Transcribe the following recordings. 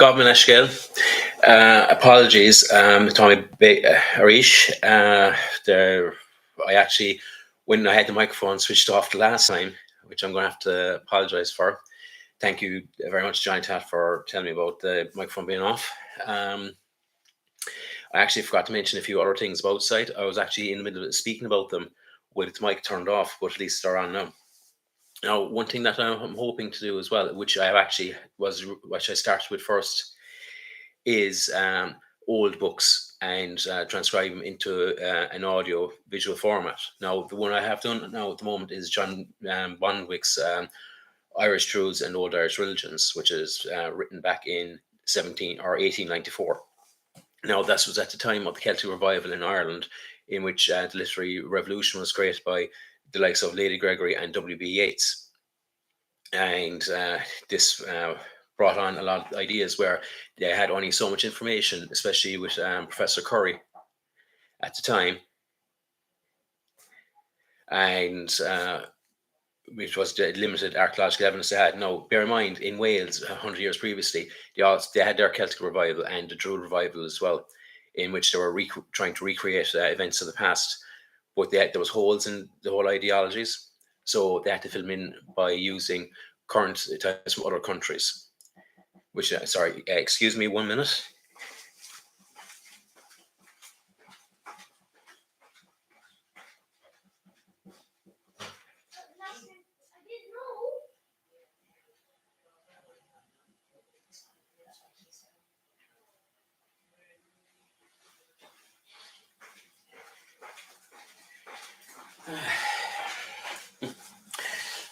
Goblin Ashkel. Apologies, Tommy Arish. There, I actually, when I had the microphone switched off the last time, which I'm going to have to apologise for. Thank you very much, Johnny Tat, for telling me about the microphone being off. I actually forgot to mention a few other things about the site. I was actually in the middle of speaking about them with the mic turned off, but at least they're on now. Now, one thing that I'm hoping to do as well, which I started with first, is old books and transcribe them into an audio visual format. Now, the one I have done now at the moment is John Bonwick's Irish Truths and Old Irish Religions, which is written back in 1894. Now, this was at the time of the Celtic Revival in Ireland, in which the literary revolution was created by the likes of Lady Gregory and W.B. Yeats. And this brought on a lot of ideas where they had only so much information, especially with Professor Curry at the time. And which was the limited archaeological evidence they had. Now, bear in mind, in Wales, 100 years previously, they had their Celtic Revival and the Druid Revival as well, in which they were trying to recreate events of the past. But there was holes in the whole ideologies, so they had to fill them in by using current types from other countries. Which, sorry, excuse me 1 minute.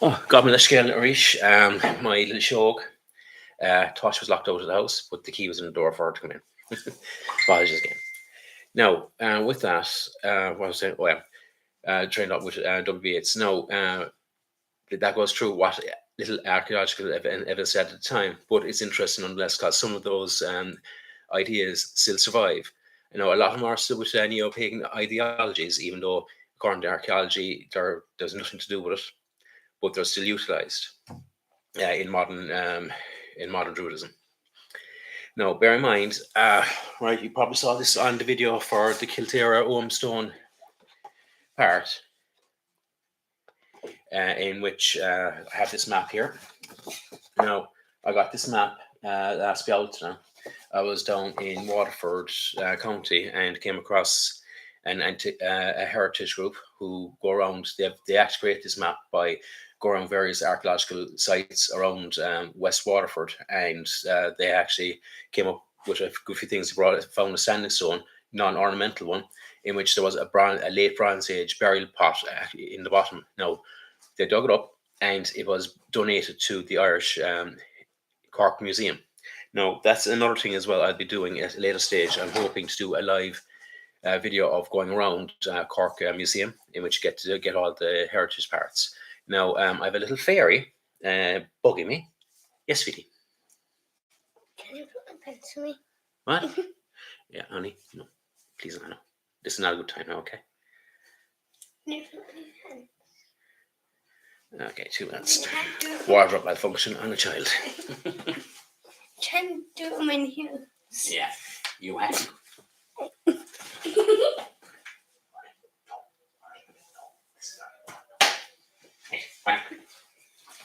Oh, Goblin Ashkel Arish, my little shog. Tosh was locked out of the house, but the key was in the door for her to come in. Apologies again. Now, with that, what was I saying? Oh, yeah. Trained up with WBH. Now, that goes through what little archaeological evidence at the time, but it's interesting nonetheless because some of those ideas still survive. You know, a lot of them are still with neo-pagan ideologies, even though according to archaeology, there's nothing to do with it, but they're still utilized in modern Druidism. Now, bear in mind, right, you probably saw this on the video for the Kiltera Ogham Stone part, in which I have this map here. Now, I got this map last Bealtaine. I was down in Waterford County and came across a heritage group who go around. They actually create this map by go around various archaeological sites around West Waterford, and they actually came up with a good few things. They found a sanding stone, non-ornamental one, in which there was a late Bronze Age burial pot in the bottom. Now, they dug it up, and it was donated to the Irish Cork Museum. Now, that's another thing as well I'll be doing at a later stage. I'm hoping to do a live video of going around Cork Museum, in which you get to get all the heritage parts. Now, I have a little fairy bugging me. Yes, sweetie. Can you put a pen to me? What? Yeah, honey. No, please, no. This is not a good time now, okay? Okay, 2 minutes. Wardrobe malfunction on a child. Can do them in here. Yeah, you have. Hey, fine.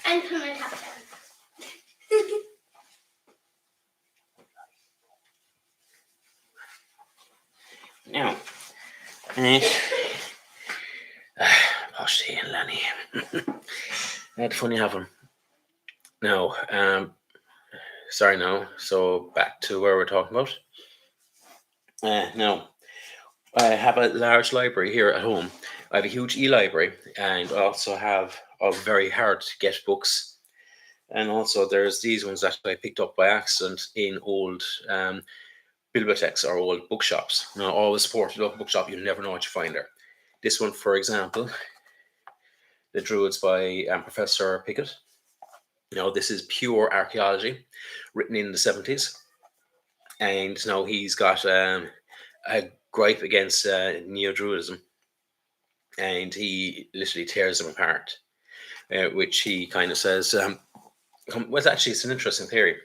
And put my top down. Now, posh tea and Lanny. That's funny having. Now, sorry now. So back to where we're talking about. Now, I have a large library here at home. I have a huge e-library, and I also have very hard to get books. And also, there's these ones that I picked up by accident in old bibliotheques or old bookshops. Now, always support your local bookshop. You never know what you find there. This one, for example, The Druids by Professor Pickett. Now, this is pure archaeology, written in the 70s. And now he's got a gripe against Neo-Druidism. And he literally tears them apart, which he kind of says, well, actually, it's an interesting theory.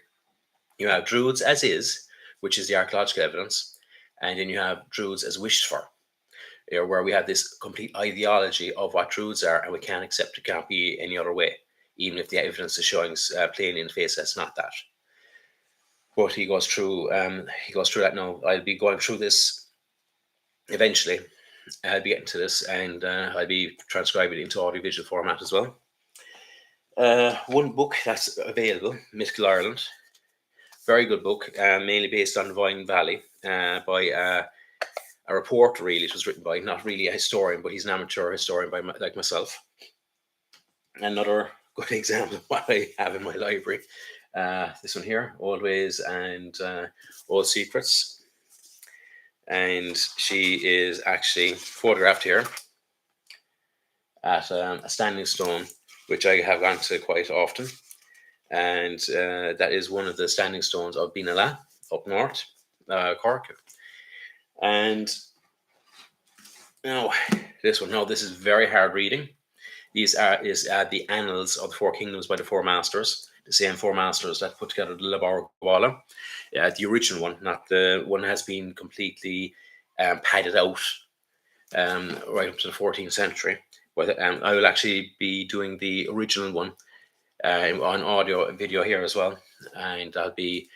You have Druids as is, which is the archaeological evidence, and then you have Druids as wished for, where we have this complete ideology of what Druids are, and we can't accept it can't be any other way, even if the evidence is showing plainly in the face that's not that. But he goes through that now. I'll be going through this eventually. I'll be getting to this, and I'll be transcribing it into audiovisual format as well. One book that's available, Mythical Ireland. Very good book, mainly based on Vine Valley, by a reporter. Really, it was written by, not really a historian, but he's an amateur historian like myself. Another good example of what I have in my library. This one here, Old Ways and Old Secrets. And she is actually photographed here at a standing stone, which I have gone to quite often. And that is one of the standing stones of Binala up north, Cork. And now this one, this is very hard reading. These is the Annals of the Four Kingdoms by the Four Masters, the same Four Masters that put together the Labor Gabala. The original one, not the one that has been completely padded out right up to the 14th century. But I will actually be doing the original one on audio and video here as well, and that'll be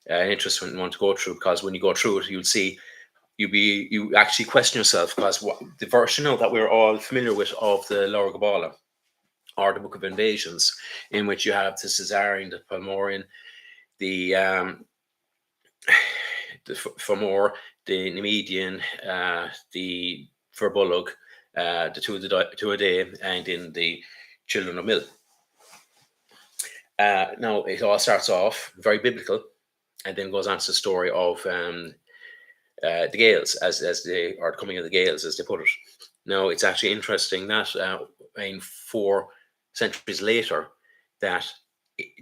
an interesting one to go through, because when you go through it, you'll see you actually question yourself, because the version that we're all familiar with of the Laura Gabala, or the Book of Invasions, in which you have the Caesarian, the Palmorian, the Fomor, the Nemedian, the Verbulog, the two a day, and in the Children of Mill. Now it all starts off very biblical, and then goes on to the story of the Gaels, as they are coming of the Gaels, as they put it. Now it's actually interesting that 4 centuries later, that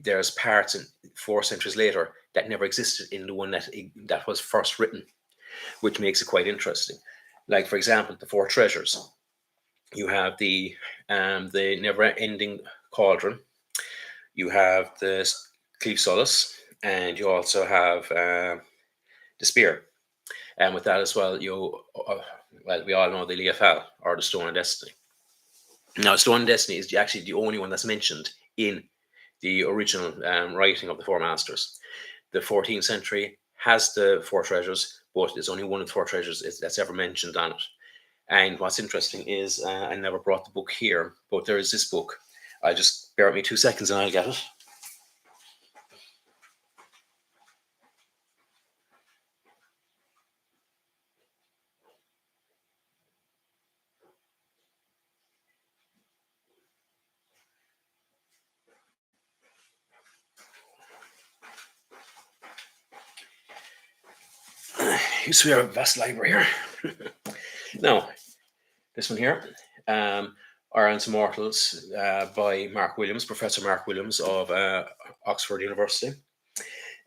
there's parts in 4 centuries later that never existed in the one that was first written, which makes it quite interesting. Like, for example, the 4 treasures. You have the never-ending cauldron. You have the Cleave Solace, and you also have the spear. And with that as well, we all know the Liafal, or the Stone of Destiny. Now, Stone of Destiny is actually the only one that's mentioned in the original writing of the Four Masters. The 14th century has the 4 treasures, but there's only one of the 4 treasures that's ever mentioned on it. And what's interesting is, I never brought the book here, but there is this book. I'll just bear with me 2 seconds and I'll get it. You see, we have a vast library here. Now, this one here, Ireland's Immortals, by Mark Williams, Professor Mark Williams of Oxford University.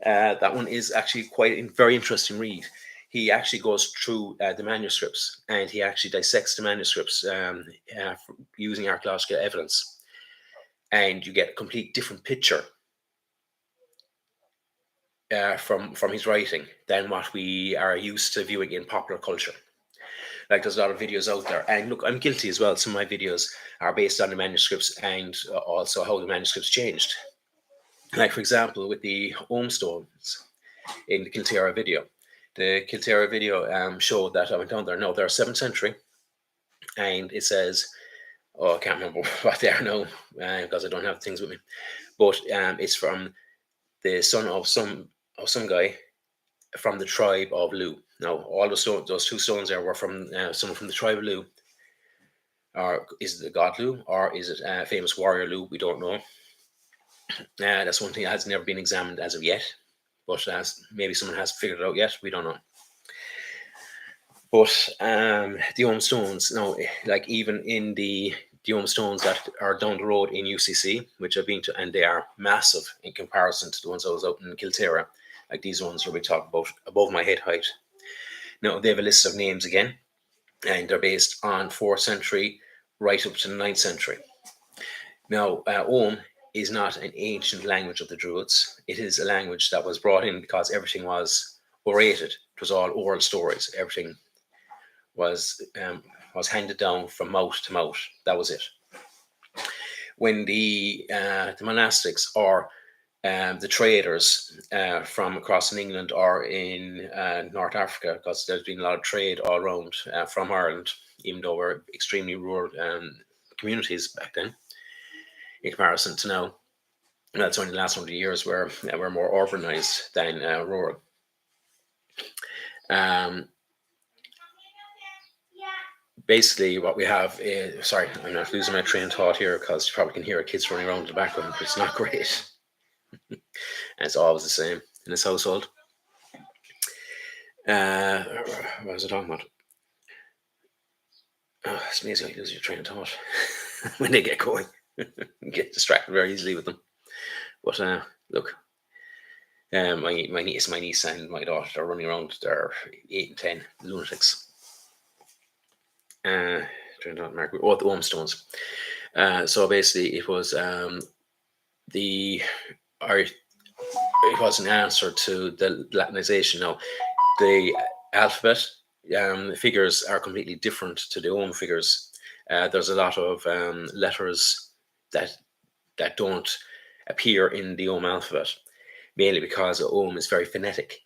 That one is actually quite a very interesting read. He actually goes through the manuscripts, and he actually dissects the manuscripts using archaeological evidence, and you get a complete different picture from his writing than what we are used to viewing in popular culture. Like, there's a lot of videos out there, and look, I'm guilty as well. Some of my videos are based on the manuscripts, and also how the manuscripts changed. Like, for example, with the Ohm stones in the Kiltara video. The Kiltara video showed that I went down there. No, they're 7th century, and it says, I can't remember what they are now because I don't have things with me. But it's from the son of some guy from the tribe of Lu. Now, all those 2 stones there were from someone from the tribe of Lu. Or is it the god Lu, or is it a famous warrior Lu? We don't know. That's one thing that has never been examined as of yet, but maybe someone has figured it out yet. We don't know. But the Ohm stones, now, like, even in the Ohm stones that are down the road in UCC, which I've been to, and they are massive in comparison to the ones I was out in Kiltara. Like, these ones where we talk about above my head height. Now, they have a list of names again, and they're based on 4th century right up to the 9th century. Now, Ohm is not an ancient language of the Druids. It is a language that was brought in because everything was orated. It was all oral stories. Everything was handed down from mouth to mouth. That was it. When the monastics or the traders from across in England or in North Africa, because there's been a lot of trade all around from Ireland, even though we're extremely rural communities back then, in comparison to now. That's only the last 100 years where we're more urbanized than rural. Basically, what we have is, sorry, I'm not losing my train of thought here because you probably can hear kids running around in the background, but it's not great. And it's always the same in this household. What was I talking about? Oh, it's amazing how you lose your train of thought when they get going. Get distracted very easily with them. But look, my niece and my daughter are running around. They're 8 and 10 lunatics. Trying to mark the Ohm stones. So basically, it was it was an answer to the Latinization. Now, the alphabet figures are completely different to the Ohm figures. There's a lot of letters that don't appear in the Ohm alphabet, mainly because Ohm is very phonetic.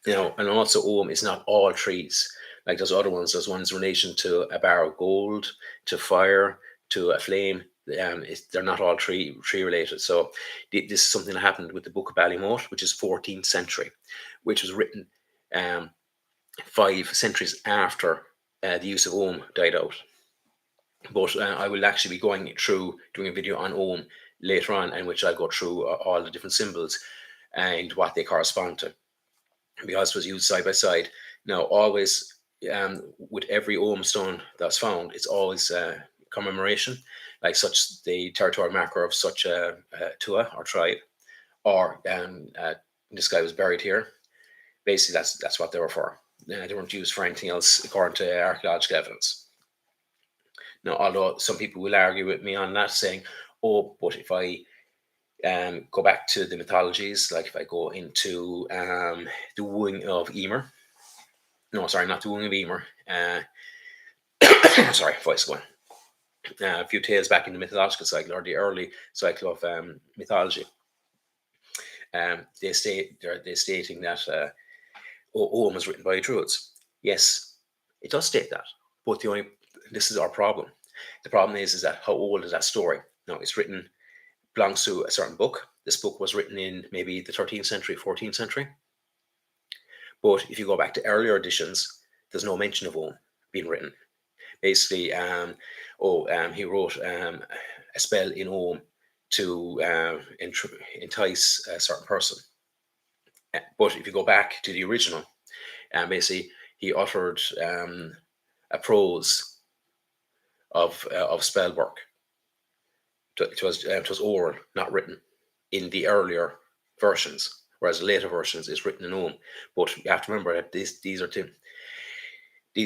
And also Ohm is not all trees. Like there's other ones. There's ones in relation to a bar of gold, to fire, to a flame. They're not all tree related. So this is something that happened with the Book of Ballymote, which is 14th century, which was written 5 centuries after the use of Ohm died out. But I will actually be doing a video on Ohm later on, in which I'll go through all the different symbols and what they correspond to, because it was used side by side. Now, always with every Ohm stone that's found, it's always commemoration, like such the territorial marker of such a tua or tribe, or this guy was buried here. Basically, that's what they were for. They weren't used for anything else, according to archaeological evidence. Now, although some people will argue with me on that, saying, "Oh, but if I go back to the mythologies, like if I go into the wooing of Emer," no, sorry, not the wooing of Emer. Sorry, voice going. A few tales back in the mythological cycle, or the early cycle of mythology. They're stating that Ohm was written by Druids. Yes, it does state that, but this is our problem. The problem is that how old is that story? Now, it's belongs to a certain book. This book was written in maybe the 13th century, 14th century. But if you go back to earlier editions, there's no mention of Ohm being written. Basically, he wrote a spell in Ohm to entice a certain person. But if you go back to the original, basically he uttered a prose of spell work. It was oral, not written, in the earlier versions, whereas the later versions is written in Ohm. But you have to remember that these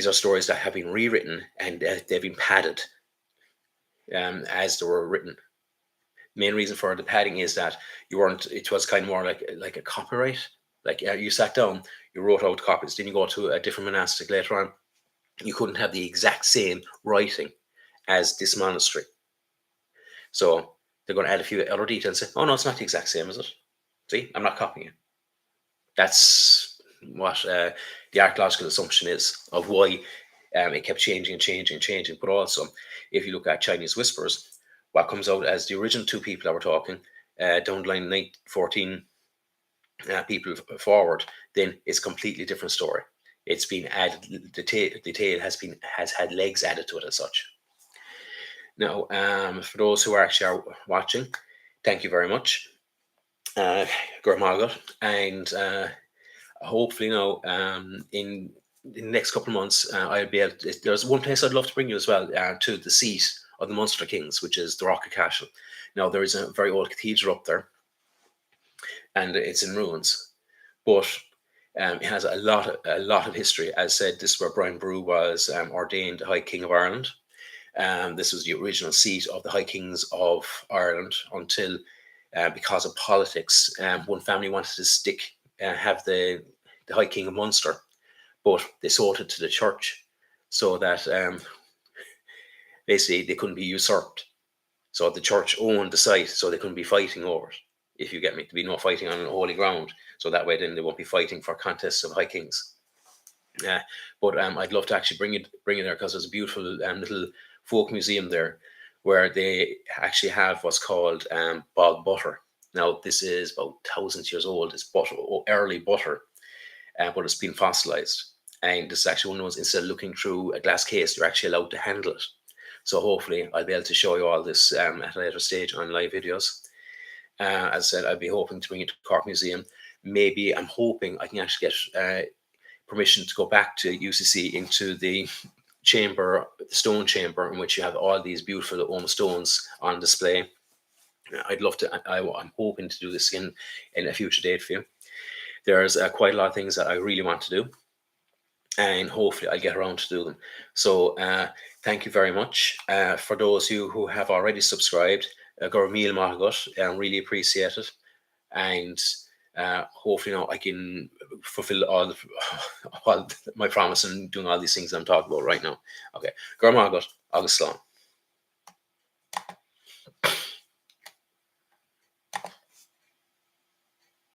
are stories that have been rewritten, and they've been padded as they were written. Main reason for the padding is that it was kind of more like a copyright. Like you sat down, you wrote out copies, then you go to a different monastic later on, you couldn't have the exact same writing as this monastery. So they're going to add a few other details and say, "Oh no, it's not the exact same, is it? See, I'm not copying it." That's what the archaeological assumption is of why it kept changing and changing and changing. But also, if you look at Chinese whispers, what comes out as the original 2 people that were talking, down the line 14 people forward, then it's a completely different story. It's been added. The tale has had legs added to it as such. Now, for those who are watching, thank you very much, Gurmagat, and hopefully now in the next couple of months, I'll be able to, there's one place I'd love to bring you as well, to the seat of the Munster Kings, which is the Rock of Cashel. Now, there is a very old cathedral up there, and it's in ruins, but it has a lot of history. As said, this is where Brian Brew was ordained High King of Ireland, This was the original seat of the High Kings of Ireland until, because of politics, one family wanted to have the High King of Munster, but they sold it to the church so that basically they couldn't be usurped. So the church owned the site, so they couldn't be fighting over it. If you get me, to be no fighting on holy ground. So that way, then they won't be fighting for contests of High Kings. But I'd love to actually bring it there, because there's a beautiful little folk museum there where they actually have what's called bog butter. Now, this is about thousands of years old. It's butter, early butter, but it's been fossilized. And this is actually one of those, instead of looking through a glass case, you're actually allowed to handle it. So hopefully I'll be able to show you all this at a later stage on live videos. As I said, I'll be hoping to bring it to Cork Museum. Maybe I'm hoping I can actually get permission to go back to UCC into the chamber, the stone chamber, in which you have all these beautiful Oma stones on display. I'd love to. I'm hoping to do this in a future date for you. There's quite a lot of things that I really want to do, and hopefully I get around to do them. So thank you very much. For those of you who have already subscribed, Gur Mil Mahagut, really appreciate it. And hopefully now I can fulfill all my promise and doing all these things I'm talking about right now. Okay, Gur Mahagut, August Slán.